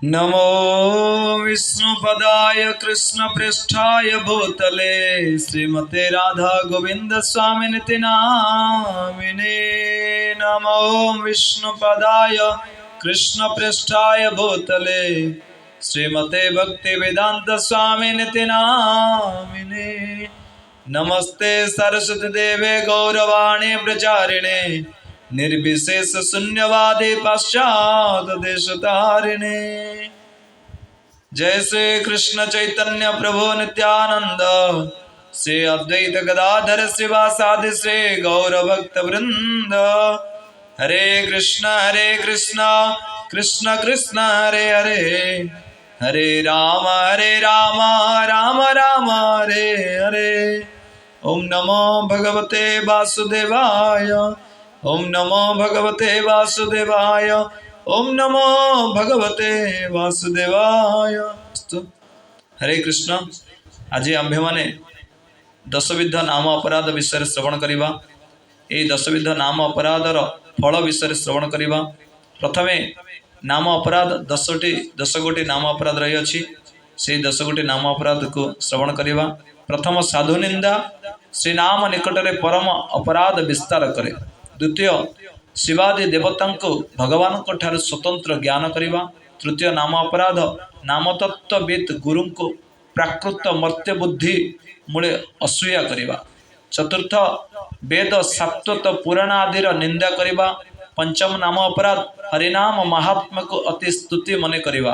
नमो विष्णुपदाय कृष्णपृष्ठाय भूतले श्रीमते राधा गोविंद स्वामिनिति नामिने। नमो विष्णुपदाय कृष्णपृष्ठाय भूतले श्रीमते भक्ति वेदांत स्वामिनिति नामिने। नमस्ते सरस्वती देवे गौरवाणी प्रचारिणे निर्विशेष शून्यवादी पाश्चात देश तारिणे। जय श्री कृष्ण चैतन्य प्रभु नित्यानंद श्री अद्वैत गदाधर श्रीवासादि श्री गौर भक्त वृंद। हरे कृष्ण कृष्ण कृष्ण हरे हरे, हरे राम राम राम हरे हरे। ओम नमो भगवते वासुदेवाय, ओम नमो भगवते वासुदेवाय, ओम नमो भगवते वासुदेवाय। हरे कृष्ण। आज आम्भे माने दशविध नाम अपराध विषय श्रवण करिबा। ए दशविध नाम अपराधर फल विषय श्रवण करिबा। प्रथमे नाम अपराध दस गोटी नाम अपराध रही अछि। से 10 गोटी नाम अपराध को श्रवण करिबा। प्रथम साधु निंदा, श्री नाम निकटरे परम अपराध विस्तार करे। द्वितीय शिवादि देवता को भगवान को ठार स्वतंत्र ज्ञान करिबा। तृतीय नाम अपराध नाम तत्वविद गुरु को प्राकृत मर्त्य बुद्धि मूले असूया करिबा। चतुर्थ वेद सात्वत पुराण आदिर निंदा करिबा। पंचम नाम अपराध हरिनाम महात्मा को अति स्तुति मने करिबा।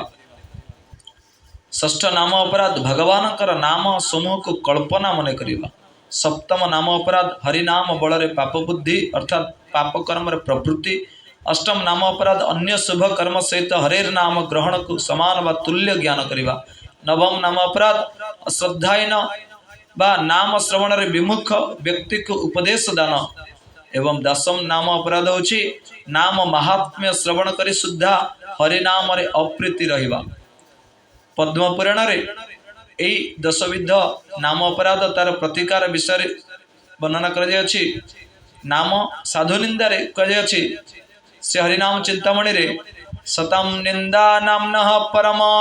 षष्ठ नाम अपराध भगवान नाम समूह को कल्पना मने करिबा। सप्तम नाम अपराध हरिनाम बल पाप बुद्धि अर्थात पाप कर्म प्रवृत्ति। अष्टम नाम अपराध अन्य शुभ कर्म सहित हरेर नाम ग्रहण को समान व तुल्य ज्ञान करिबा। नवम नाम अपराध अश्रद्धायन बा नाम श्रवण विमुख व्यक्ति को उपदेश दान। एवं दशम नाम अपराध होछि नाम महात्म्य श्रवण करी शुद्धा हरिनाम रे अप्रीति रहिबा। पद्म पुराण रे एई दशविध नाम अपराध तार प्रतिकार विषय वर्णना कर। नाम साधु निंदा रे कह से हरिनाम चिंतामणि रे सतम निंदा नामनः परमापराधम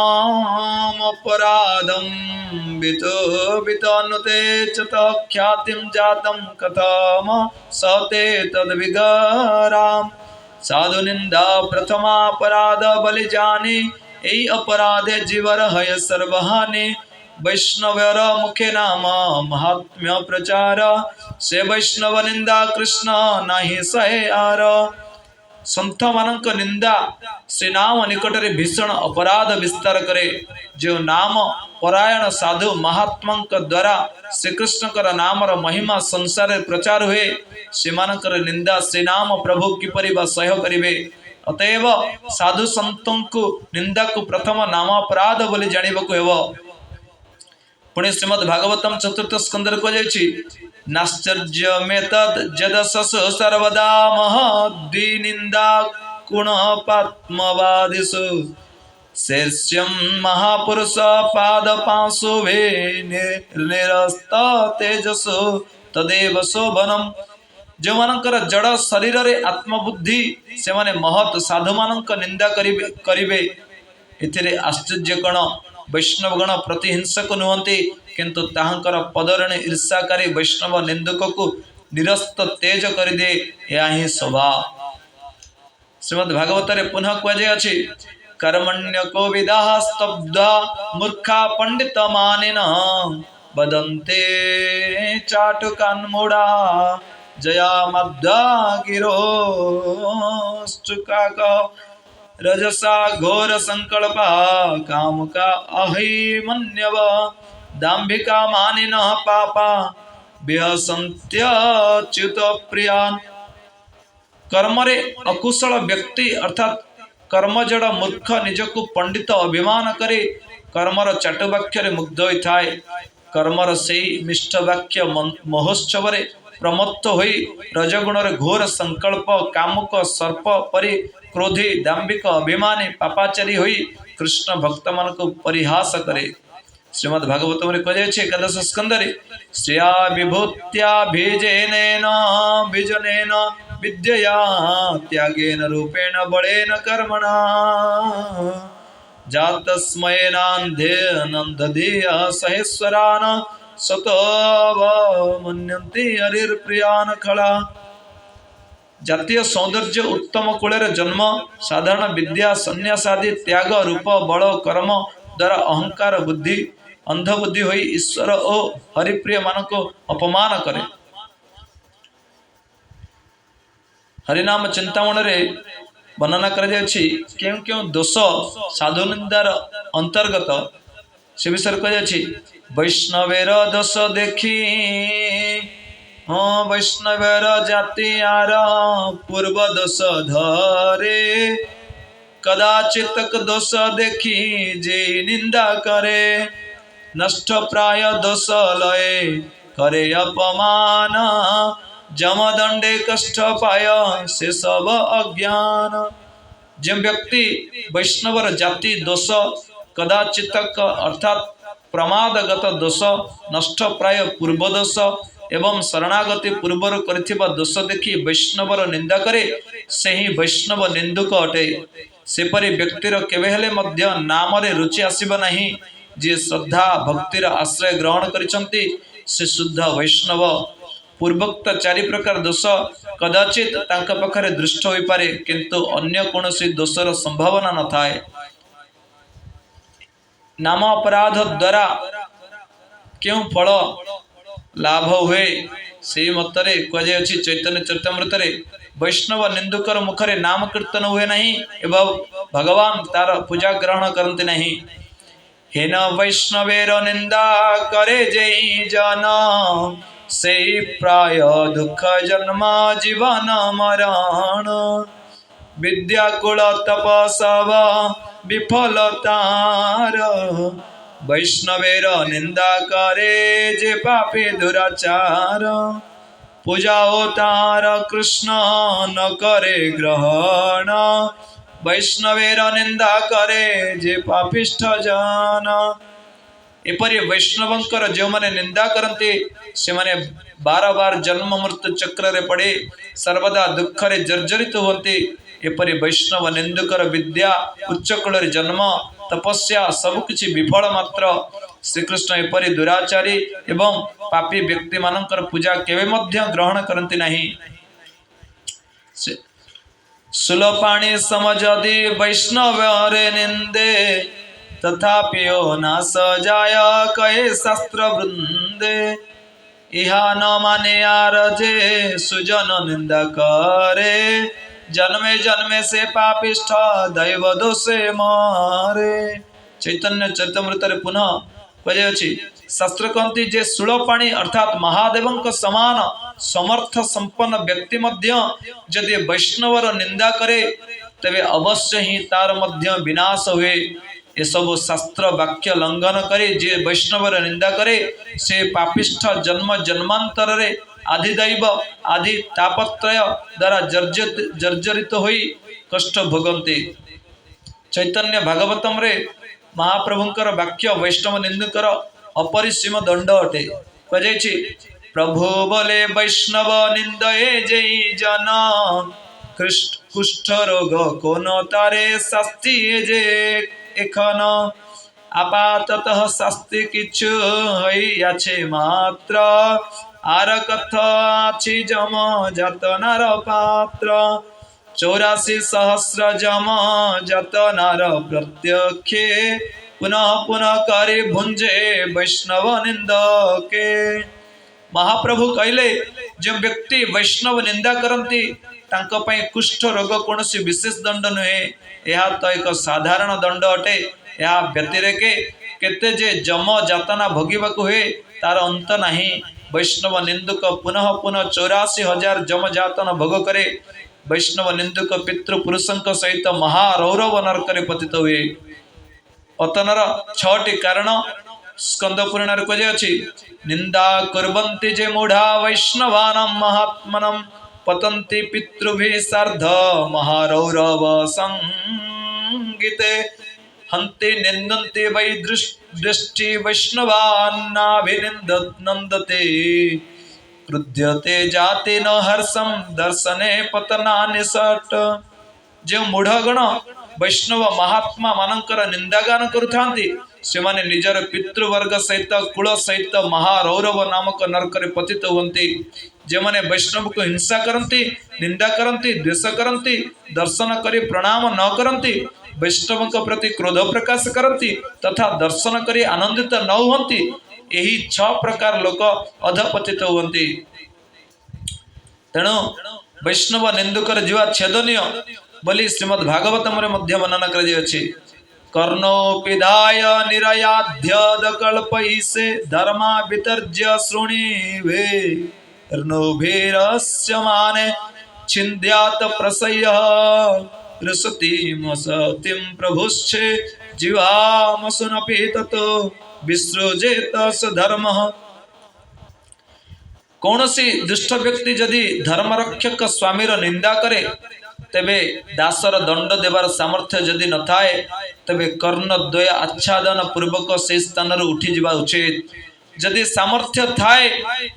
वितो वितनुते चत ख्यातिम जातम कथम सते तद्विगराम। साधु निंदा प्रथमापराध बलि जानी ए अपराधे जीवर हय सर्वहानि। वैष्णवर मुखे नाम महात्म्य प्रचार से वैष्णव निंदा कृष्ण नाही सहे आर। संत मानक निंदा श्री नाम निकटरे भीषण अपराध विस्तार करे। जो नाम परायण साधु महात्मा द्वारा श्रीकृष्ण नामर महिमा संसार प्रचार हुए सेमानकर निंदा श्री नाम प्रभु किपरि बा सह्य करिवे। अतएव साधु संतों को निंदा को प्रथम नाम अपराध बोली जानिबको हेबो। पुणे श्रीमद् भागवतम चतुर्थ स्कंदर को जायछि नाश्चर्यमेतद् जदसस सर्वदा महद्दि निंदा गुणपात्मवादिषु शेष्यं महापुरुष पादपांसु वे निरस्त तेजसो तदेव शोभनम। जो मानकर जड़ शरीर रे आत्मबुद्धि से माने महत साधु मानक निंदा करिवे एथिरे आश्चर्य गण वैष्णव गण प्रतिहिंसक नुहंती किंतु ताहंकर पदरणे ईर्षाकारी वैष्णव निंदक को निरस्त तेज कर दे। या ही स्वभाव श्रीमद् भागवत रे पुनः कहे अछि कर्मण्य को विदाह स्तब्धा मूर्खा पंडित मानिन वदन्ते चाटुकान्मूढ़ा जया मद्दा गिरोश्चुकाक। रजसा घोर संकल्पा कामुका अहिमन्यव दाम्भिका मानिन पापा विहसन्त्यच्युत प्रियान्। कर्मरे अकुशल व्यक्ति अर्थात कर्मजड़ मूर्ख निजको पंडित अभिमान करे कर्मर चाटुवाक्य मुग्ध होइथाय। कर्मर से मिष्ट वाक्य महोत्सव प्रमत्त होई रजगुण घोर संकल्प कामुक सर्प परि क्रोधी दाम्भिक अभिमानी पापाचारी होई कृष्ण भक्त मन को परिहास करे। श्रीमद् भागवत में कहे एकादश स्कंदरे श्रिया विभूत्या बीजेन बीजनेन विद्यया त्यागेन रूपेण बलेन कर्मणा जातस्मयेनान्धे नन्दधिया सहेश्वरान् सतोऽवमन्यन्ति हरिर्प्रियान् खला। जातीय सौंदर्य उत्तम कूल जन्म साधारण विद्या संन्यास आदि त्याग रूप बल कर्म द्वारा अहंकार बुद्धि अंधबुद्धि होई ईश्वर और हरिप्रिय मान को अपमान करे। हरिनाम चिंतामण रे वर्णना कर क्यों क्यों दोष साधु निंदार अंतर्गत से विषय कह वैष्णवेर दोष देखी हाँ वैष्णवेर जाति आर पूर्व दोष धरे कदाचित दोष देखी जे निंदा करे नष्ट प्राय दोष लय करे अपमान जमदंडे कष्ट पाय से सब अज्ञान। जो व्यक्ति वैष्णवर जाति दोष कदाचित अर्थात प्रमादगत दोष नष्ट प्राय पूर्व दोष एवं शरणागति पूर्वर करिथिबा दोष देखि वैष्णवर निंदा करे से ही वैष्णव निंदुक अटे। सेपरि व्यक्तिर केवे हेले मध्य नाम रे रुचि आसीब नाही। जे श्रद्धा भक्तिर आश्रय ग्रहण करिसंती से शुद्ध वैष्णव। पूर्वोक्त चारि प्रकार दोष कदाचित तांका पाखरे दृष्ट होई पारे किंतु अन्य कोनोसी दोषर संभावना न थाए। नाम अपराध द्वारा क्यों फल लाभ हुए से मतरे कहे अछि चैतन्य चरितमृत रे वैष्णव निंदुकर मुखरे नाम कीर्तन हुए नहीं एवं भगवान तार पूजा ग्रहण करते नहीं। हेन वैष्णवेर निंदा करे जई जन से प्राय दुख जन्म जीवन मरण विद्याकुल तपसव विफलतार वैष्णवेर निंदा करे जे पापी दुराचार पूजाओ तार कृष्ण न करे ग्रहण वैष्णवेर निंदा करे जे पापिष्ठ जन। एपरि वैष्णवंकर जो माने निंदा करते से माने बार बार जन्म मृत्यु चक्र रे पड़े सर्वदा दुख रे जर्जरित होते। एपरि वैष्णव निंदुकर विद्या उच्च कुल जन्म तपस्या सबकिछि विफल मात्र। श्रीकृष्ण एपरि दुराचारी एवं पापी व्यक्ति मानकर पूजा केवे मध्य ग्रहण करती नहीं। सुलपाणी समझदी वैष्णव रे निंदे तथापि नाश जाय कहे शास्त्र वृंदे इहा न माने यार जे सुजन निंदा करे जन्मे जन्मे से पापिष्ठ दैव दोषे मारे। चैतन्य चरितमृत रे पुनः कहे अछि शास्त्र कहती जे सुलपाणी अर्थात महादेव समान समर्थ संपन्न व्यक्ति मध्य यदि वैष्णवर निंदा करे तबे अवश्य ही तार मध्य विनाश हुए। ये सब शास्त्र वाक्य लंघन करे जे वैष्णवर निंदा करे से पापिष्ठ जन्म जन्मांतर रे आदि दैव आदि तापत्रय द्वारा जर्जरित होई कष्ट भोगंते। चैतन्य भागवतम रे महाप्रभुंकर वाक्य वैष्णव निंदकर अपरिसीम दंड अटे। कहे प्रभु बोले वैष्णव निंदये जय जन कुष्ठ रोग कोन तारे शास्ति जे एखन आपाततः शास्ति किछु हइयाछे मात्र आर कथा अछि जम जातनार पात्र 84 सहस्र जम जातनार प्रत्यक्षे पुनः पुनः करे भुंजे वैष्णव निंदके। महाप्रभु कहले जो व्यक्ति वैष्णव निंदा करती तांको पई कुष्ठ रोग कौन विशेष दंड नुहे यह तो एक साधारण दंड अटे। यह व्यतिरेके केते जे जम जातना भोगिबा हुए तार अंत नहीं। वैष्णव निंदुक पुनः पुनः 84,000 जम जातन भोग करे। वैष्णव निंदुक पितृपुरुषंक सहित महारौरव नरकरे पतित हुए। पतनर 6टी कारण स्कंद पुराण कहे अछि निंदा कुर्वन्ति जे मूढ़ा वैष्णवानां महात्मनं पतन्ति पितृभिः सार्ध महारौरव संगीते हन्ति निन्दन्ति वै दृष्टि वैष्णवान्नाभिनन्दते क्रुध्यते जाति न हर्षं दर्शने पतनानि सट। जो मूढ़गण वैष्णव महात्मा मानकर निंदागान करुथांती सेमाने निजर पितृवर्ग सहित कुल सहित महारौरव नामक नरकरे पतित हुअन्ति जेमाने वैष्णव को हिंसा करती निंदा करती द्वेष करती दर्शन करी प्रणाम न करती वैष्णव प्रति क्रोध प्रकाश करती तथा दर्शन करी आनंदित न हुअन्ति यही 6 प्रकार लोक अधपतित हुअन्ति। तेणु वैष्णव निंदुकर जीवा छेदनीय बोली श्रीमद् भागवतम रे मध्य वर्णना कराଯାଇଛି। कर्णो पिधाय निरयाध्यद कल्पयिसे धर्मा वितर्ज्य शृणीवे र्णुभिरस्य माने छिन्द्यात प्रसय्य ऋषतिम सतिम प्रभुश्चे जीवामसुनपि ततो विसृजेत स धर्मः। कौनसी दुष्ट व्यक्ति जदि धर्मरक्षक स्वामीर निंदा करे तेबे दासर दंड देवार सामर्थ्य जदि न थाए तेबे कर्णद्वय आच्छादन पूर्वक से स्थान उठी जावा उचित। जदि सामर्थ्य थाए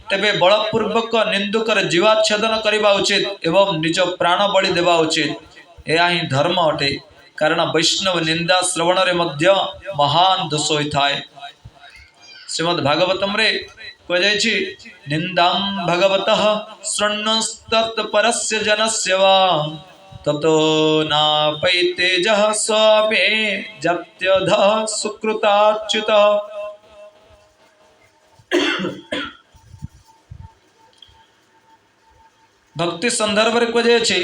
तेबे बलपूर्वक निंदुकर जीवाच्छेदन करवा उचित एवं निज प्राण बलि देवा उचित। यह ही धर्म अटे कारण वैष्णव निंदा श्रवण रे मध्य महान दोष होता है। श्रीमद् भागवतम रे कहुଯାଇଛି निंदां भगवतः शृण्वंस्तत्परस्य जनस्य वा ततो नापैतेजः स्वापे जत्यधः सुकृताच्युतः। भक्ति संदर्भ रे कहुଯାଇଛି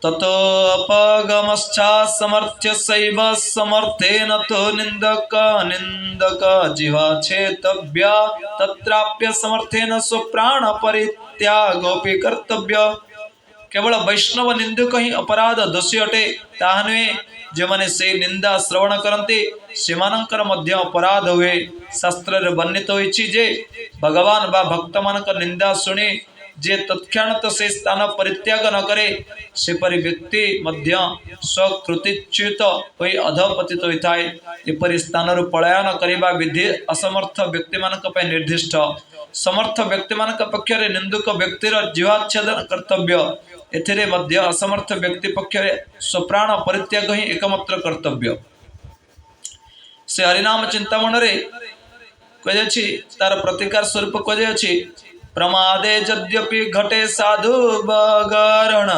ततो अपगमश्चा समर्थ्य सैव समर्थेन तो निंदक निंदक जीवा छेतव्य तत्राप्य समर्थेन स्वप्राण परित्यागोपि कर्तव्य। केवल वैष्णव निंदक ही अपराध दोषी अटे ताहा नुहे जो माने से निंदा श्रवण करते सेमानंकर मध्य अपराध हुए। शास्त्र रे वर्णित होइछि जे भगवान बा भक्त मानक निंदा सुनी जे तत्क्षणात से स्थान परित्याग न करे सेपरि व्यक्ति मध्य स्वकृतिच्युत होई अधपतित होता है। एपरि स्थान रु पलायन करबा विधि असमर्थ व्यक्ति मानक पे निर्दिष्ट। समर्थ व्यक्ति मानक पक्षरे निंदुक व्यक्तिर जीवाच्छेदन कर्तव्य। एथिरे मध्य असमर्थ व्यक्ति पक्षरे स्वप्राण परित्याग ही एकमात्र कर्तव्य। से हरिनाम चिंतामण रे कहिछि तार प्रतिकार स्वरूप कहिछि प्रमादे यद्यपि घटे साधु बगरण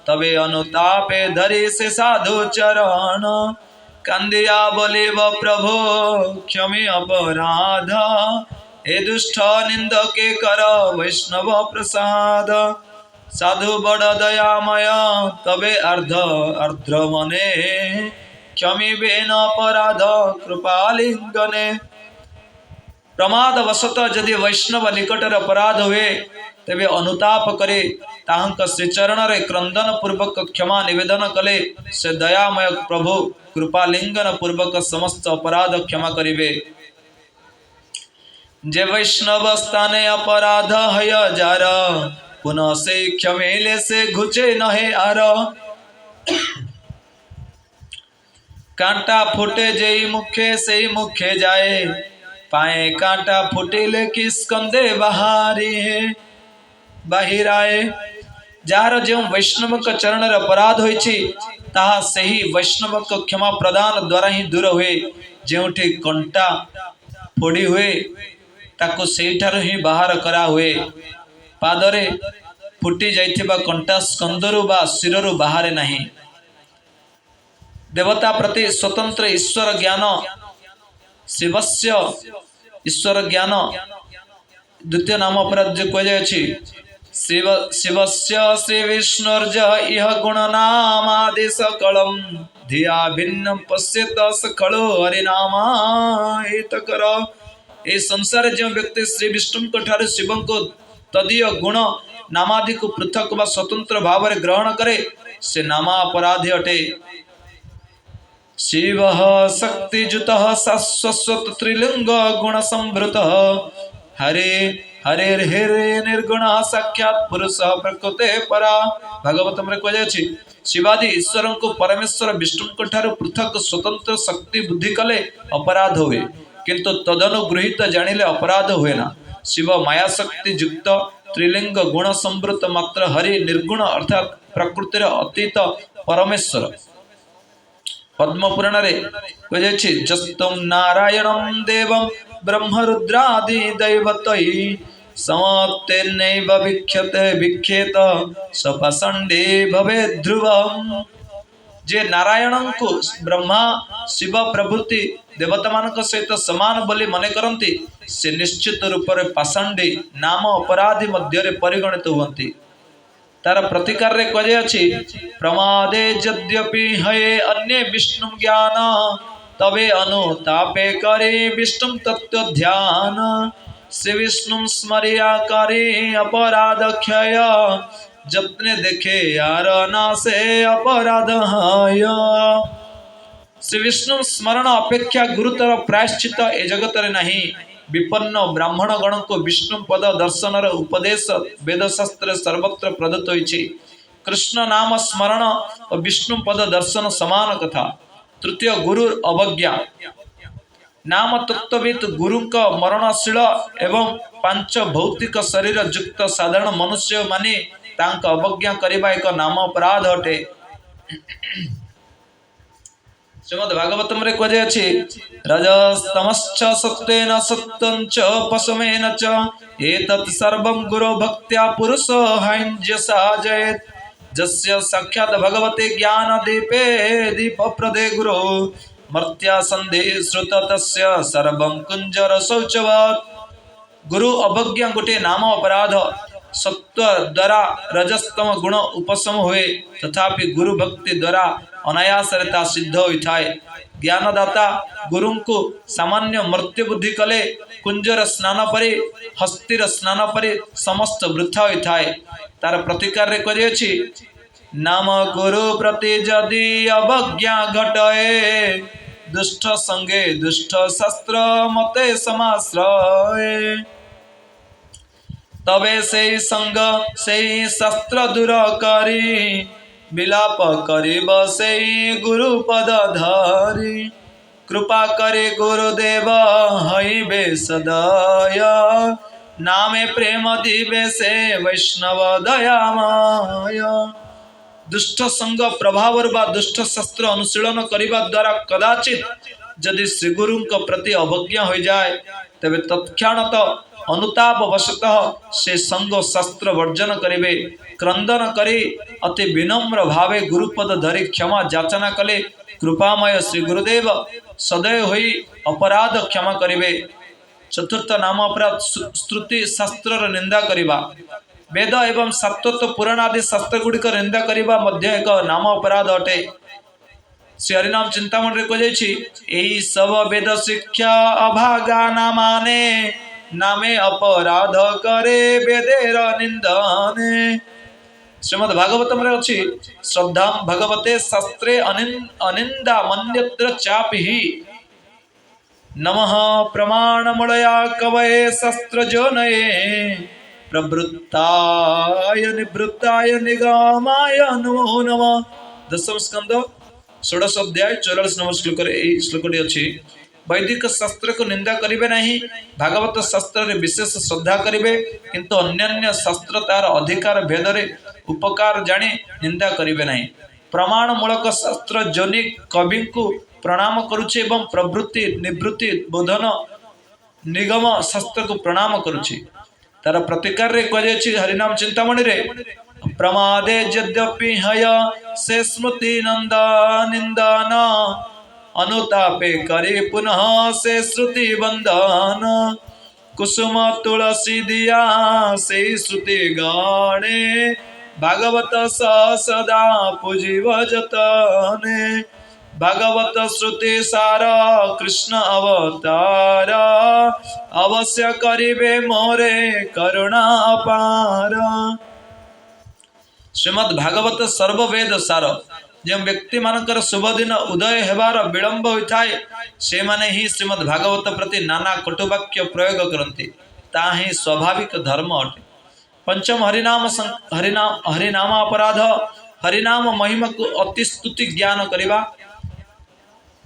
तबे अनुतापे धरि से साधु चरण कंदिया बोलिब प्रभो क्षमी अपराध हे दुष्ट निंदके कर वैष्णव प्रसाद। साधु बड़ दयामय तबे अर्ध्र मने क्षमी बेन अपराध कृपालिंगने। प्रमाद वशत यदि वैष्णव निकटर अपराध हुए तेबे अनुताप करे ताहंक श्रीचरण रे क्रंदन पूर्वक क्षमा निवेदन कले से दयामय प्रभु कृपालिंगन पूर्वक समस्त अपराध क्षमा करिवे। जे वैष्णव स्थाने अपराध हय जार पुनः से क्षमेले से घुचे नहे आर। कांटा फुटे जेई मुखे से मुखे जाए पाए कांटा फुटिले कि स्कंदे बाहिराए। जार जो वैष्णव चरण अपराध होइछि ताहा सही वैष्णव क्षमा प्रदान द्वारा ही दूर हुए। जेउठी कंटा फोड़ी हुए ताको सेठार ही बाहर करा हुए। पादरे फुटी जाइथिबा कंटा स्कंदरु बा शिररु बाहरे नहीं। देवता प्रति स्वतंत्र ईश्वर ज्ञान शिवस्य ईश्वर ज्ञान द्वितीय नाम अपराध कहुछि शिव शिवस्य श्री विष्णुर्ज इह गुण नामादि सकलम धिया भिन्न पश्यत सकलो हरिनामायित कर। ए संसार जो व्यक्ति श्री विष्णु ठारे शिव को तदीय गुण नामादि को पृथक व स्वतंत्र भाव में ग्रहण करे से नामा अपराधी अटे। शिव शक्तिजुत शाश्वत त्रिलिंग गुण संभृत हरे हरे हरे निर्गुण साक्षात पुरुष प्रकृते परा। भागवतम रे कहुछि शिवादि ईश्वर को परमेश्वर विष्णु ठारू पृथक स्वतंत्र शक्ति बुद्धि कले अपराध हुए किंतु तदनुगृहित जानिले अपराध हुए ना। शिव माया शक्ति युक्त त्रिलिंग गुण संभृत मात्र हरि निर्गुण अर्थात प्रकृतिर अतीत परमेश्वर। पद्मपुराण रे कहे जस्तुम नारायणं देवं ब्रह्मरुद्रादि दैवतै समतेनैव विख्यते विख्येत सपसंडे भवे ध्रुवम। जे नारायण को ब्रह्मा शिव प्रभृति देवता मान सहित समान बोली मन करती से निश्चित रूप से पाषंडी नाम अपराधी मध्य परिगणित हुंती। तार प्रतिकार रे कहे अछि प्रमादे यद्यपि हये अन्य विष्णु ज्ञान तबे अनुतापे करे विष्णु तत्व ध्यान। श्री विष्णु स्मरिया करे अपराध क्षय जत्ने देखे यार नासे अपराध हाय। श्री विष्णु स्मरण अपेक्षा गुरुतर प्रायश्चित ए जगत रे नहीं। विपन्न ब्राह्मण गण को विष्णु पद दर्शन उपदेश वेदशास्त्र सर्वत्र प्रदत्त होइछि। कृष्ण नाम स्मरण और विष्णु पद दर्शन समान कथा। तृतीय गुरु अवज्ञा नाम तत्वविद गुरु मरणशील एवं पांच भौतिक शरीर युक्त साधारण मनुष्य माने तांक अवज्ञा करिबा एक नाम अपराध अटे। श्रीमद् भागवतम रे कहे अछि रजस्तमश्च सत्तेन सत्यं च पशुमेन च एतत् सर्वं गुरो भक्त्या पुरुषो हैन्यसा जयेत्। जस्य साक्षात् भगवते ज्ञान दीपे दीप प्रदे गुरो मर्त्या संधि श्रुत तस्य सर्वं कुंजर शौचवत्। गुरु अवज्ञा गोटे नाम अपराध। सत्व द्वारा रजस्तम गुण उपशम हुए तथापि गुरु भक्ति द्वारा अनायासरता सिद्ध होता है। ज्ञानदाता गुरु को सामान्य मृत्यु बुद्धि कले कुंजर स्नान परे हस्तिर स्नान परे समस्त वृथा होता है। तार प्रतिकार रे कहे अछि नाम गुरु प्रति जदि अवज्ञा घटए दुष्ट संगे दुष्ट शास्त्र मते समाश्रय। तबे से संग से शास्त्र दूर करी विलाप करिब से गुरु पद धारी। कृपा करे गुरुदेव हईबे सदय नामे प्रेम दिवे से वैष्णव दयामय। दुष्ट संग प्रभाव व दुष्ट शास्त्र अनुशीलन करने द्वारा कदाचित यदि श्री गुरु प्रति अवज्ञा हो जाए तबे तत्क्षणात अनुताप वशतः से संग शास्त्र वर्जन करिवे। क्रंदन करी अति विनम्र भावे गुरुपद धरी क्षमा याचना कले कृपामय श्री गुरुदेव सदैव होई अपराध क्षमा करिवे। चतुर्थ नाम अपराध श्रुति शास्त्र निंदा करिबा। वेद एवं सप्तत्व पुराण आदि शास्त्र गुड़िक निंदा करिबा मध्य एक नाम अपराध अटे। श्री हरिनाम चिंतामणि रे कहे एही सब वेद शिक्षा अभागा नामाने नामे अपराध करे वेदेर निंदाने। श्रीमद् भागवतम रे अछि श्रद्धा भगवते शास्त्रे अनिंदा मन्यत्र चापि नमः प्रमाणमूलया कवये शास्त्र जोनये प्रवृत्ताय निवृत्ताय निगमाय नमो नमः। दशम स्कंद 16 अध्याय 44 नंबर श्लोक रे एही श्लोकटी अछि वैदिक शास्त्र को निंदा करिवे नहीं। भागवत शास्त्र रे विशेष श्रद्धा करिवे किंतु अन्यान्य शास्त्र तार अधिकार भेद रे उपकार जाने निंदा करिवे नहीं। प्रमाण मूलक शास्त्र जनि कवि को प्रणाम करुछि एवं प्रवृत्ति निवृत्ति बोधन निगम शास्त्र को प्रणाम करुछि। तार प्रतिकार रे कहे अछि हरिनाम चिंतामणि रे प्रमादे यद्यपि हय से स्मृति नंदा निंदान अनुतापे करे पुनः से श्रुति बंधन। कुसुम तुलसी दिया से श्रुति गाने भागवत सदा पूजिव जतने। भागवत श्रुति सारा कृष्ण अवतार अवश्य करिबे मोरे करुणा अपार। श्रीमद् भागवत सर्ववेद सार। जो व्यक्ति मानकर शुभ दिन उदय हेबार विलंब होता है से माने ही श्रीमद् भागवत प्रति नाना कटुवाक्य प्रयोग करती ताही स्वाभाविक धर्म अटे। पंचम हरिनाम अपराध हरिनाम महिमा को अति स्तुति ज्ञान करिबा।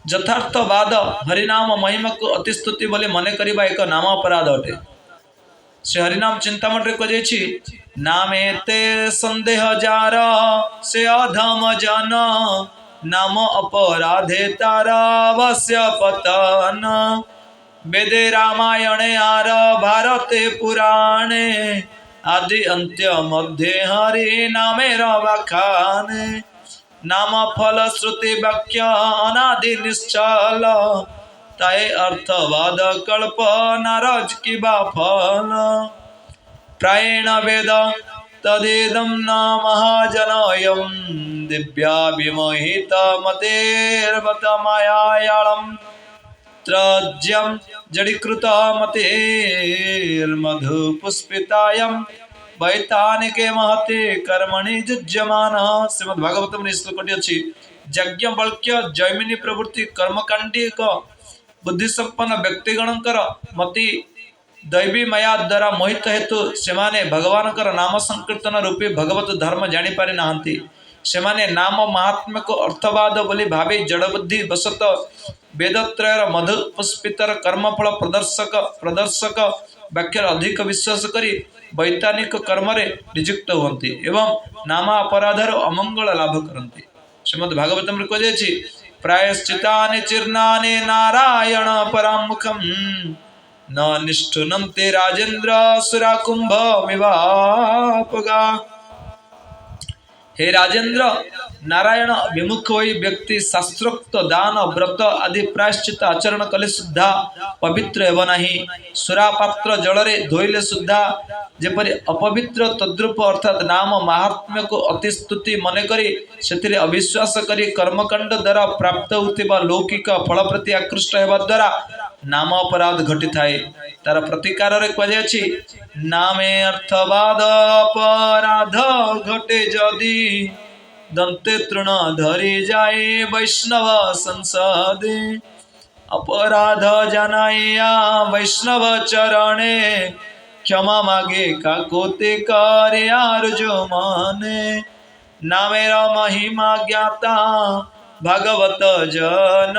यथार्थवाद हरिनाम महिमा को अति स्तुति बोले मने करिबा एक नाम अपराध अटे। श्री हरिनाम चिंतामणि रे कहे नामे ते संदेह जार से अधम जन नाम अपराधे तारावस्य पतन वेदे रामायणे आर भारते पुराणे आदि अंत्य मध्य हरि नामेर बखाने नाम फल श्रुति वाक्य अनादि निश्चल ताय अर्थवाद कल्प नारज की फल प्रायेण वेद तदेदं न महाजनयं दिव्या विमोहित मतेर्वत मायायाळं त्रज्यं जडीकृत मतेर्मधु पुष्पितायं वैतानिके महते कर्मणि जुज्यमान। श्रीमद् भागवतम श्लोकटी अछि यज्ञ बल्क्य जैमिनी प्रवृत्ति कर्मकांडिक बुद्धि संपन्न व्यक्तिगणकर मति दैवी माया द्वारा मोहित हेतु सेमाने भगवान नाम संकीर्तन रूपी भगवत धर्म जानी पारि नाहंती। सेमाने नाम महात्म्य को अर्थवाद बोली भावी जड़बुद्धि वसत वेदत्रयर मधु पुष्पितर कर्मफल प्रदर्शक वाक्यर अधिक विश्वास करी वैतानिक कर्मरे नियुक्त हुअन्ति एवं नाम अपराधर अमंगल लाभ करन्ति। श्रीमद् भागवतम कहे प्रायश्चितानि चीर्णानि नारायण परामुखम न निष्ठुनन्ते राजेन्द्र सुरा कुंभ मिवापगा। हे राजेन्द्र नारायण विमुख होई व्यक्ति शास्त्रोक्त दान व्रत आदि प्रायश्चित आचरण कले सुद्धा पवित्र हेब नाही। सुरा पात्र जलरे धोइले सुद्धा जेपरि अपवित्र तद्रूप अर्थात नाम महात्म्य को अति स्तुति मन करी सेथिरे अविश्वास करी कर्मकांड द्वारा प्राप्त होतिबा लौकिक फल प्रति आकृष्ट हेबा द्वारा नाम अपराध घटी थाए। तार प्रतिकार रे कहे नामे अर्थवाद अपराध घटे जदि दंते तृण धरी जाए वैष्णव संसदे अपराध जनाया वैष्णव चरणे क्षमा मागे काकोते करे अर्जो माने नामेरा महिमा ज्ञाता भागवत जन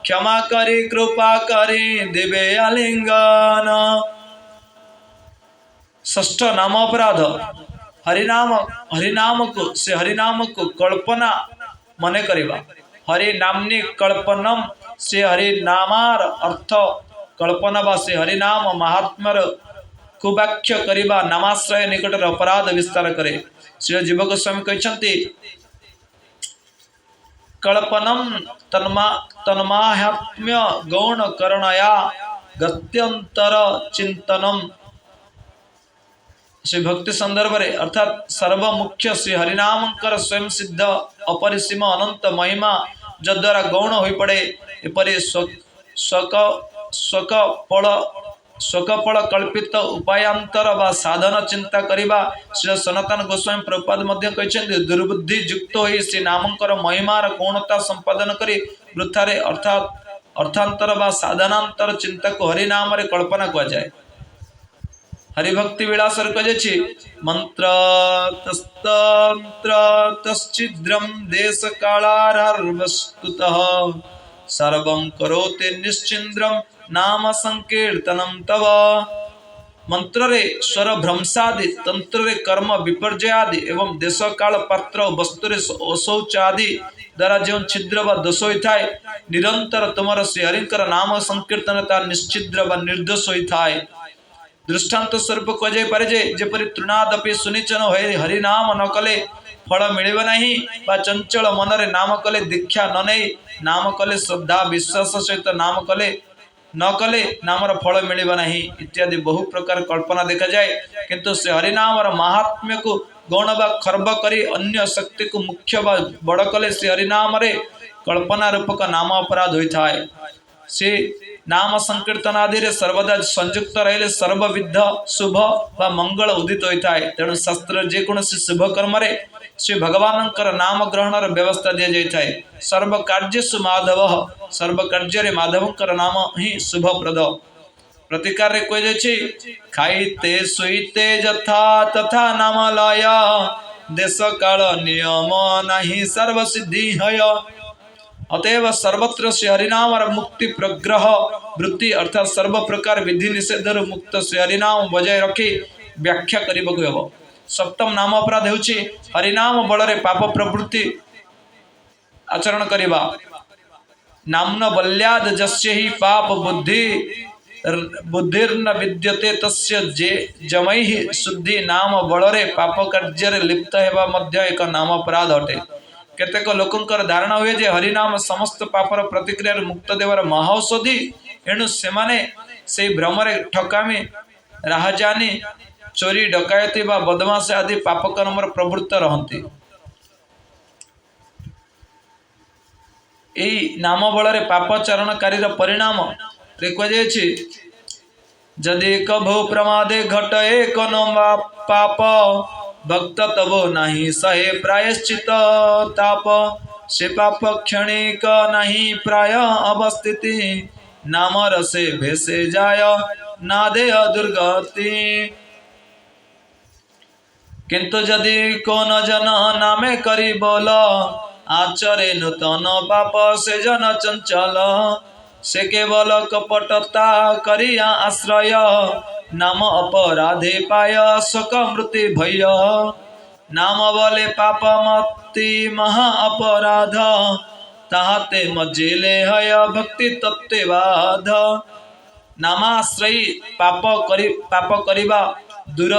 क्षमा करी कृपा करी दिवे आलिंगन। षष्ठ नाम अपराध हरिनाम को कल्पना मने करिबा हरिनामनी कल्पनम से हरिनामार अर्थ कल्पना बा से हरिनाम महात्मर कुवाक्य करिबा नामाश्रय निकटर अपराध विस्तार करे। श्री जीव गोस्वामी कहते कल्पनम तन्माहात्म्य गौण करणया गत्यंतर चिंतनम। श्री भक्ति संदर्भ रे अर्थात सर्व मुख्य श्री हरिनामकर स्वयं सिद्ध अपरिसीम अनंत महिमा जद्वारा गौण होई पड़े एपरि स्वकपल कल्पित उपायांतर व साधन चिंता करिबा। श्री सनातन गोस्वामी प्रभुपाद मध्य कहते दुर्बुद्धि युक्त होई श्री नामकर महिमार गौणता संपादन करी वृथारे अर्थात अर्थांतर व साधनांतर चिंता को हरिनाम रे कल्पना कहा जाए। हरिभक्ति विलास कहे मंत्र तस्तंत्र तश्चिद्रम देश कालारवस्तुतः सर्वं करोति निश्चिंद्रम नाम संकीर्तनम तव। मंत्र रे स्वर भ्रंशादि तंत्र रे कर्म विपर्जय आदि एवं देश काल पात्र वस्तु रे अशौच आदि द्वारा जो छिद्र व दोष होता है निरंतर तुमर श्री हरिकर नाम संकीर्तन तार निश्चिद्र व निर्दोष होता है। दृष्टांत स्वरूप कहे पारे जेपरि तृणादपि सुनिचन हरिनाम न कले फल मिलिब नहीं बा चंचल मनरे नाम कले दीक्षा न नहीं नाम कले श्रद्धा विश्वास सहित नाम कले न कले नामर फल मिलिब नहीं इत्यादि बहु प्रकार कल्पना देखा जाए। किंतु से हरिनामर महात्म्य को गौण बा खर्ब करी अन्य शक्ति को मुख्य बा बड़ कले से हरिनाम रे कल्पना रूपक नाम अपराध होता है। से नाम संकीर्तन आदि रे सर्वदा संयुक्त रहिले सर्वविध शुभ व मंगल उदित होता है। तेणु शास्त्र जेकोसी शुभ कर्म रे श्री भगवान नाम ग्रहण व्यवस्था दि जाए। सर्व कार्यसु माधव सर्व कार्य रे माधवंकर नाम ही शुभप्रद। प्रतिकार रे कहे खाइते सुईते जथा तथा नाम लय देश काल नियम नहीं सर्व सिद्धि हय। अतएव सर्वत्र श्री हरिनाम मुक्ति प्रग्रह वृत्ति अर्थात सर्व प्रकार विधि निषेध मुक्त श्री हरिनाम बजाय रखी व्याख्या करने को। सप्तम नाम अपराध होछि हरिनाम बल रे पाप प्रवृत्ति आचरण करिबा नामन बल्याद जस्य ही पाप बुद्धि बुद्धिर्न विद्यते तस्य जे जमैहि शुद्धि नाम बलरे पाप कार्य लिप्त हेबा मध्य एक नाम अपराध अटे। केतेक लोकंकर धारणा हुए जे हरिनाम समस्त पापर प्रतिक्रिया मुक्त देवर महाऔषधि एणु सेमाने से भ्रमरे ठकामी राहजानी चोरी डकायती बा बदमाश आदि पाप कर्म प्रवृत्त रहती। यही नाम बल पापचरणकारी परिणाम कहुछि जदि एक भू प्रमादे घट एक पाप भक्त तब नहीं सहे प्रायश्चित ताप से पाप क्षणिक नहीं प्राय अवस्थिति नाम रसे भेसे जाय नादे दुर्गति किंतु जदि कौन जन नामे करी बोल आचरे नूतन पाप से जन चंचल से केवल कपटता करिया आश्रय नाम अपराधे पाय शोक मृत्यु भय नाम बोले पाप मति महा अपराध ताहाते मजिले हय भक्ति तत्ववाद नामाश्रयी पाप करिबा दूर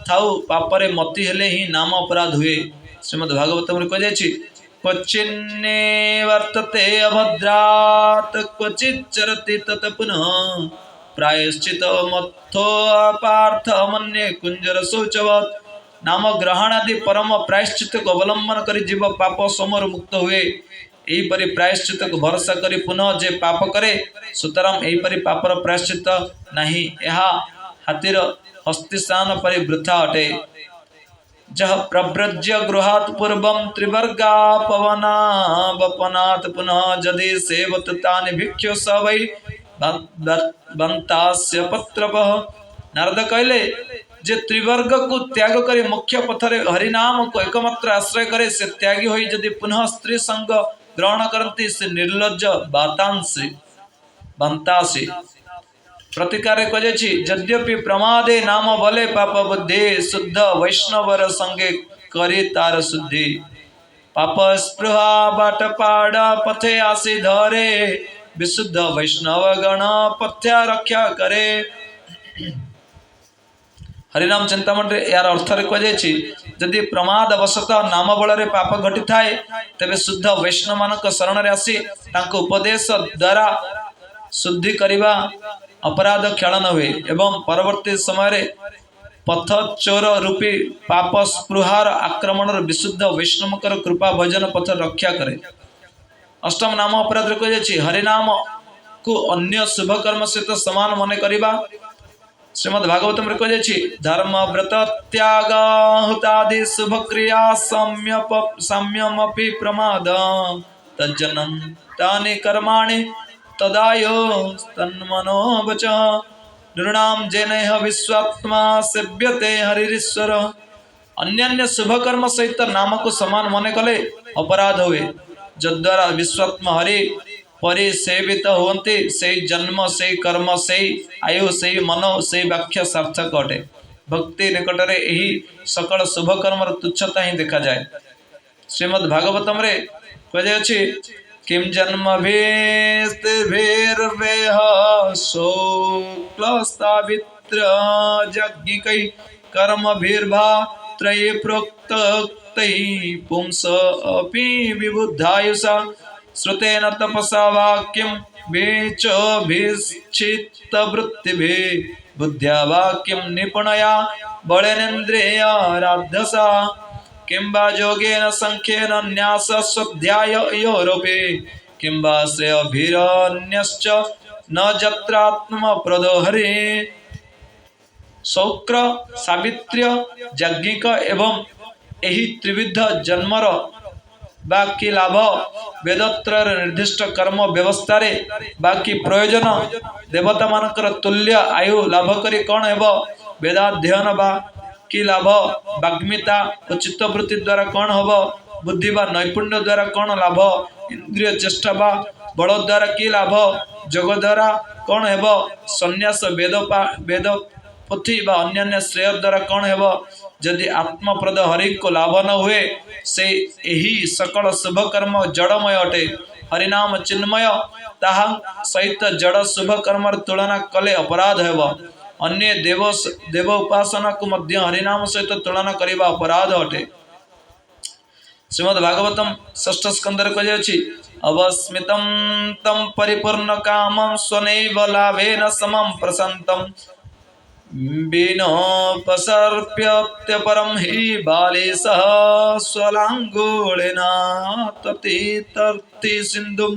थाउ पापरे मति हेले ही नाम अपराध हुए। श्रीमद् भागवतम कह जाय क्वचिन्ने वर्तते अभद्रात् क्वचित् चरति तत् पुनः प्रायश्चित मत्थो पार्थ मन्ये कुंजर शौचवत् नाम ग्रहण आदि परम प्रायश्चित को अवलंबन करी जीव पाप समर मुक्त हुए। यही परि प्रायश्चित को भरोसा करी पुनः जे पाप करे सुतराम यही परि पापर प्रायश्चित नहीं यह हाथीर हस्तिस्थान परि वृथा अटे। जह प्रव्रज्य गृहात् पूर्वं त्रिवर्गा पवना वपनात् पुनः जदि सेवत तानि भिक्षु स वै बंतास्य पत्रपः। नारद कहले जे त्रिवर्ग को त्याग करे मुख्य पथरे हरिनाम को एकमात्र आश्रय करे से त्यागी होई जदि पुनः स्त्री संग ग्रहण करती से निर्लज्ज बंतासी प्रतिकार करेछि यद्यपि प्रमादे नाम बले पाप बुद्धि शुद्ध वैष्णवर संगे करी तार शुद्धि पाप स्पृहा बाट पाड़ा पथे आसी धरे विशुद्ध वैष्णव गण पथ्या रक्षा करे। हरिनाम चिंतामणि यार अर्थ कहुछि जदि प्रमाद वशतः नाम बल पाप घटी थाए तेबे शुद्ध वैष्णव मानक शरण रे आसी तांको उपदेश द्वारा शुद्धि करिबा अपराध क्षलन हुए एवं परवर्ती समय पथ चोर रूपी पाप स्पृहार आक्रमण विशुद्ध वैष्णवकर कृपा भजन पथ रक्षा करे। अष्टम नाम अपराध कहुछि हरिनाम को अन्य शुभ कर्म सहित समान मन करिबा। श्रीमद् भागवतम कहुछि धर्म व्रत त्याग हुतादि शुभ क्रिया साम्यमपि प्रमाद तज्जनं तानि कर्माणि तदायो तन्मनो वच नृणाम जैनः विश्वात्मा सेव्यते हरिरीश्वर। अन्य शुभ कर्म सहित नाम को समान मन कले अपराध हुए जद्वारा विश्वात्मा हरि परि सेवित होते से जन्म से कर्म से आयु से मन से वाक्य सार्थक अटे। भक्ति निकटरे यही सकल शुभ कर्म तुच्छता ही देखा जाए। श्रीमद् भागवतम रे कहुछि किम जन्म भेस्तिर्भेर्वेह शुक्लस्तावित्र यज्ञिकै कर्म भीर्भा त्रये प्रोक्तै पुंस अपि विबुद्धायुषा श्रुतेन तपसा वाक्यं वेचोभिश्चित्त वृत्तिभिः बुद्ध्या वाक्यं निपुणया बलेनेन्द्रियाराध्यसा किंबा योगेन संख्येन न्यास स्वाध्यायोरपि किंबा से अभिरन्यश्च न जत्रात्म प्रदो हरि। शौक्र सावित्र्य याज्ञिक एवं यही त्रिविध जन्मर बाकी लाभ वेदत्र निर्दिष्ट कर्म व्यवस्था रे बाकी प्रयोजन देवता मानकर तुल्य आयु लाभ करी कौन हेब वेदाध्ययन बा कि लाभ वाग्मिता और चित्तवृत्ति द्वारा कौन हम बुद्धि बा नैपुण्य द्वारा कौन लाभ इंद्रिय चेष्टा बा बल द्वारा कि लाभ जोग द्वारा कौन हेब संन्यास वेद पोथी बा अन्य श्रेय द्वारा कौन हेब यदि आत्मप्रद हरि को लाभ न हुए से यही सकल शुभ कर्म जड़मय अटे। हरिनाम चिन्मय ताहा सहित जड़ शुभ कर्म तुलना कले अपराध हेब। अन्य देव उपासना को मध्य हरिनाम सहित तुलना करिबा अपराध अटे। श्रीमद् भागवतम षष्ठ स्कंदर कहि अवस्मितं तम परिपूर्ण कामं स्वनैव लाभेन समं प्रसन्तं विनोपसर्प्यत्य परम हि बालिसः स्वलांगूलेना तति सिंधुम।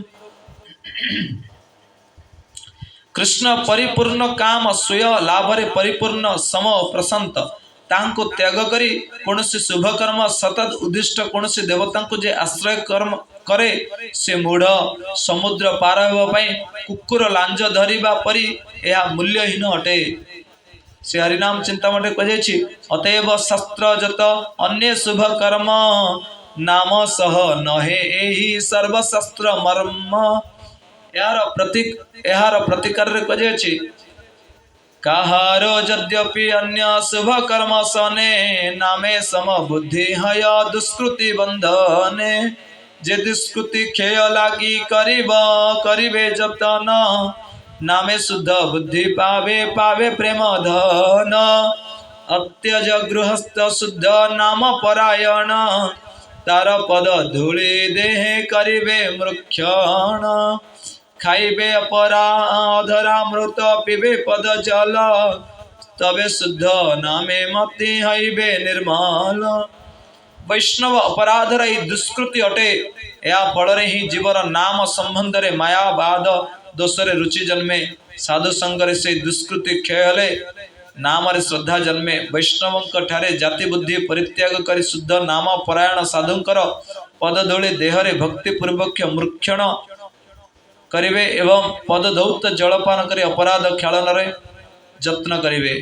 कृष्ण परिपूर्ण काम स्वय लाभरे परिपूर्ण सम प्रसन्त तांको त्याग करी कौनसी शुभ कर्म सतत उद्दिष्ट कौनसी देवता को जे आश्रय कर्म करे से मूढ़ समुद्र पार हेबा पई कुकुर लांज धरिबा परी यह मूल्यहीन अटे। से हरिनाम चिंतामणि कहि अतएव शास्त्र जत अन्य शुभ कर्म नाम सह नहे एही सर्वशास्त्र मर्म। यार प्रतिकार कहि काहारो यद्यपि अन्य शुभ कर्म सने नामे सम बुद्धि हय दुष्कृति बंधने। जे दुष्कृति खेय लागी करिबे जतन नामे शुद्ध बुद्धि पावे पावे प्रेम धन। अत्यज गृहस्थ शुद्ध नाम परायण तार पद धूଳି देहे करिबे मृक्षण। खाइबे अपराधरामृत पीबे पद जल तबे शुद्ध नामे मति हईबे निर्मल। वैष्णव अपराध रही दुष्कृति अटे। या फल ही जीवर नाम संबंध रे मायावाद दोषरे रुचि जन्मे। साधु संगरे से दुष्कृति क्षय हेले नाम रे श्रद्धा जन्मे। वैष्णव ठारे जाति बुद्धि परित्याग करी शुद्ध नाम परायण साधुंकर पद धूଳି देहरे भक्ति पूर्वक मृक्षण करिवे एवं पद धौत जलपान करी अपराध ख्यालन रे जत्न करिवे।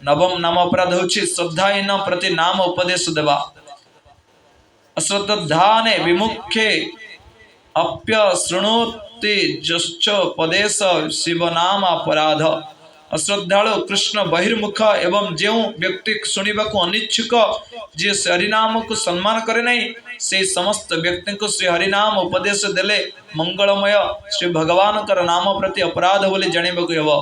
नवम नाम अपराध होछि श्रद्धाहीन प्रति नाम उपदेश देवा। अश्रद्धाने विमुखे अप्य शृणोति जश्च पदेश शिव नाम अपराध। अश्रद्धालु कृष्ण बहिर्मुख एवं जो व्यक्ति शुणिबाकु अनिच्छुक जे हरिनाम को सम्मान करे नहीं से समस्त व्यक्ति को श्री हरिनाम उपदेश देले मंगलमय श्री भगवान कर नाम प्रति अपराध बोली जानिबाकु हेबो।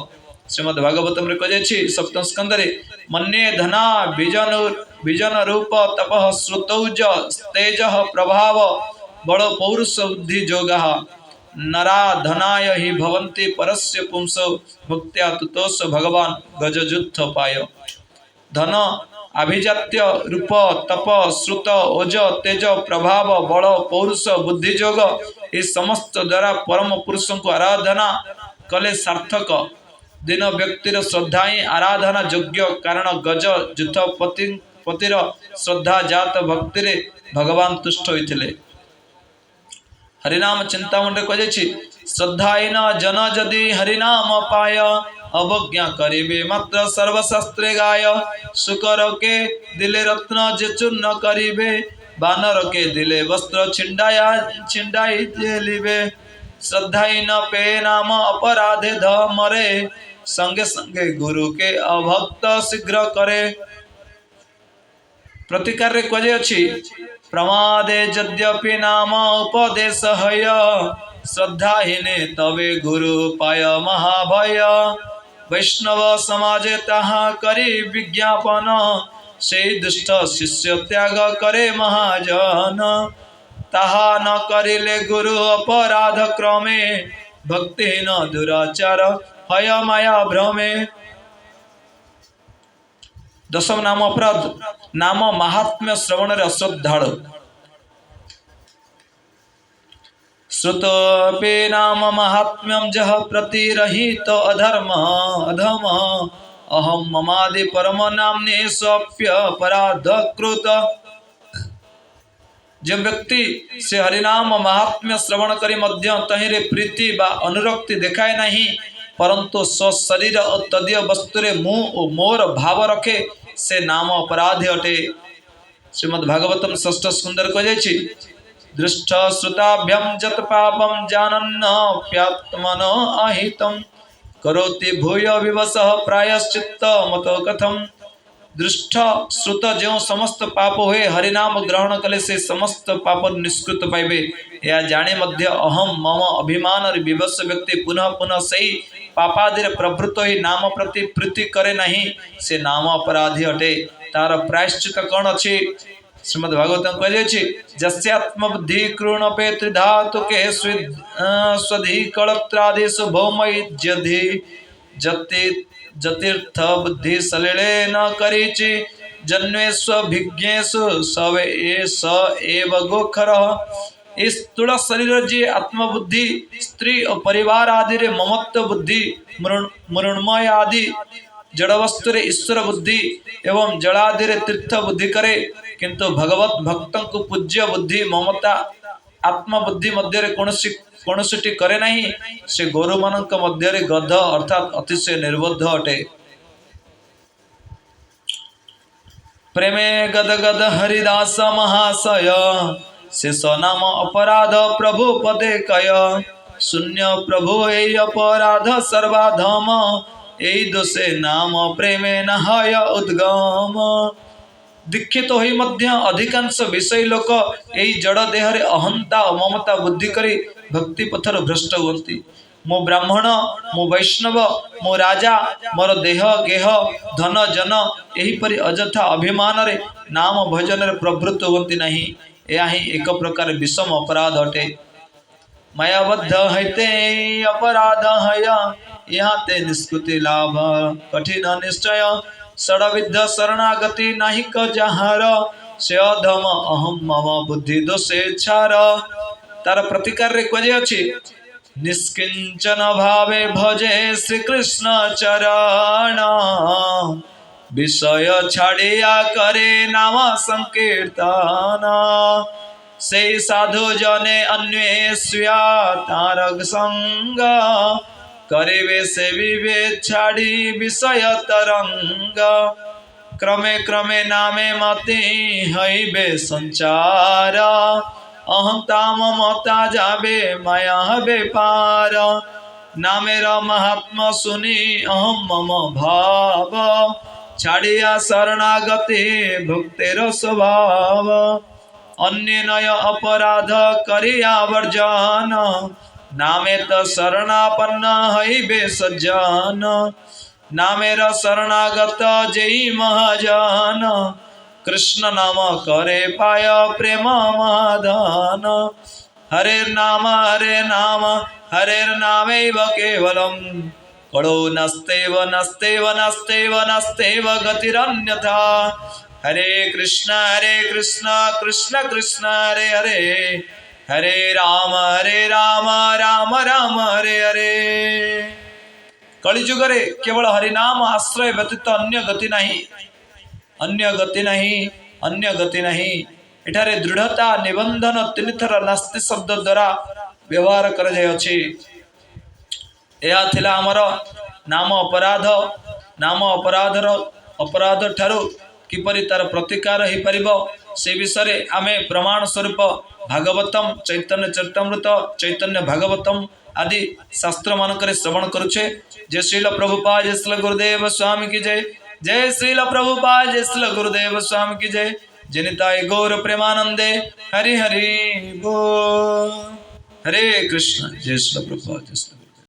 श्रीमद् भागवतम रे कहि सप्तम स्कंदरे मन्ये धना विजन रूप तपः श्रुतौज तेजः प्रभाव बल पौरुष बुद्धि जोगः नरा धनाय ही भवन्ति परस्य पुंसो भक्त्या तुतोष भगवान गजजुत्थ पाय। धन अभिजात्य रूप तप श्रुत ओज तेज प्रभाव बल पौरुष बुद्धि जोग ये समस्त द्वारा परम पुरुष को आराधना कले सार्थक। दिन व्यक्तिर श्रद्धा ही आराधना योग्य कारण गज जुथपतिर श्रद्धा जात भक्ति भगवान तुष्ट होइतिले। हरिनाम चिंतामणि कहि श्रद्धाहीन जन जदि हरिनाम पाय अवज्ञा करिबे मात्र सर्वशास्त्रे गाय। शुकर के दिले रत्न जे चूर्ण करिबे बानर के दिले वस्त्र छिंडाई जेलिबे। श्रद्धाहीन पे नाम अपराधे ध मरे संगे संगे गुरु के अभक्त शीघ्र करे। प्रतिकार कहि अछि प्रमादे यद्यपि नाम उपदेश हय श्रद्धाहीने तवे गुरु पाय महाभय। वैष्णव समाजे ताहा करी विज्ञापन से दुष्ट शिष्य त्याग करे महाजन। ताहा न करिले गुरु अपराध क्रमे भक्तिहीन दुराचार हय माया भ्रमे। दशम नाम अपराध नाम महात्म्य श्रवण रे अश्रद्धालु। श्रुतोपि नाम महात्म्यम जह प्रतिरहित अधर्म अधम अहम ममादि परम नामने स्वप्य अपराध कृत। जो व्यक्ति से हरिनाम महात्म्य श्रवण करी मध्य तहिरे प्रीति बा अनुरक्ति देखाए नहीं परंतु स्व शरीर और तदीय वस्तुरे मुँह और मोर भाव रखे से नाम अपराधी अटे। श्रीमद् भागवतम षष्ठ स्कंदर कहि दृष्ट श्रुताभ्यम जत पापम जानन्न प्यात्मनो अहितम करोति भूय विवशः प्रायश्चित्त मतो कथम। दृष्ट श्रुत जो समस्त पाप हुए हरिनाम ग्रहण कले से समस्त पाप निष्कृत पाइबे या जाने मध्य अहम मम अभिमान विवश व्यक्ति पुनः पुनः सही पापादि प्रवृत्त ही नाम प्रति प्रीति करे नहीं से नाम अपराधी अटे तार प्रायश्चित कौन अच्छी श्रीमद् भागवत कही जस्यात्म बुद्धि कृणपे त्रिधातु के स्वधि कलत्रादेश भौमय जधि जति जतीर्थ बुद्धि सलिले न करीचि जन्मेष्भिज्ञेषु स एव गोखर इस स्थूल शरीर जी आत्मबुद्धि स्त्री और परिवार आदि रे ममत्व बुद्धि मृण्मय आदि जड़वस्तु रे ईश्वर बुद्धि एवं जड़ादि रे तीर्थ बुद्धि करे किंतु भगवत भक्तों को पूज्य बुद्धि ममता आत्मबुद्धि मध्य रे कौनसी करे नहीं से गोरु मानक मध्य रे गध अर्थात अतिशय निर्बोध अटे प्रेमे गद गद हरिदास महाशय शेष नाम अपराध प्रभु पदे कय शून्य प्रभु ए अपराध सर्वाधम ए दोषे नाम प्रेमे नहाय उद्गम दीक्षित हो मध्य अधिकांश विषय लोक यही जड़ देहरे अहंता ममता बुद्धि करी भक्ति पथर भ्रष्ट हुंती मो ब्राह्मण मो वैष्णव मो राजा मोर देह गेह धन जन एहीपरि अजथा अभिमान रे नाम भजन रे प्रवृत्त हुंती नहीं यह ही एक प्रकार विषम अपराध अटे मायाबद्ध हैते अपराध हया यहाँ ते निष्कृति लाभ कठिन निश्चय षडविद्ध शरणागति नहीं क जहार से अधम अहम मम बुद्धि दोषे छार तार प्रतिकार रे कजे अछि निष्किंचन भावे भजे श्री कृष्ण चरण विषय छाड़िया करे नाम संकीर्तन से साधु जने अन्वेष्या तारक संग करेवे से विवेक छाड़ी विषय तरंग क्रमे क्रमे नामे मति हईबे संचार अहंता ममता जाबे माया हबे पार नामेर महात्मा सुनी अहम मम भाव छाड़िया शरणागति भुक्तेर स्वभाव अन्य नय अपराध करिया वर्जन नामे त शरणापन्न हईबे सज्जन नामेर शरणागत जय महाजन कृष्ण नाम करे पाय प्रेम माधन हरे नाम हरे नामैव केवलम कड़ो नस्तेव नस्तेव नस्तेव नस्तेव गतिरन्यथा हरे कृष्ण कृष्ण कृष्ण हरे हरे हरे राम राम राम हरे हरे कलिजुग रे केवल हरिनाम आश्रय व्यतीत अन्य गति नहीं अन्य गति नहीं एठारे दृढ़ता निबंधन तीन थर नास्ति शब्द द्वारा व्यवहार कर आमर नाम अपराध ठारू किपरि तार प्रतिकार हो पार से विषय आमे प्रमाण स्वरूप भागवतम चैतन्य चरितमृत चैतन्य भागवतम आदि शास्त्र मानक श्रवण करुचे। जय श्रील प्रभुपाद जय श्रील गुरुदेव स्वामी की जय। जय श्रील प्रभुपाद जय श्रील गुरुदेव स्वामी की जय। जनिताय गौर प्रेमानंदे हरि हरि बोल। हरे कृष्ण। जय श्रील प्रभुपाद जय श्रील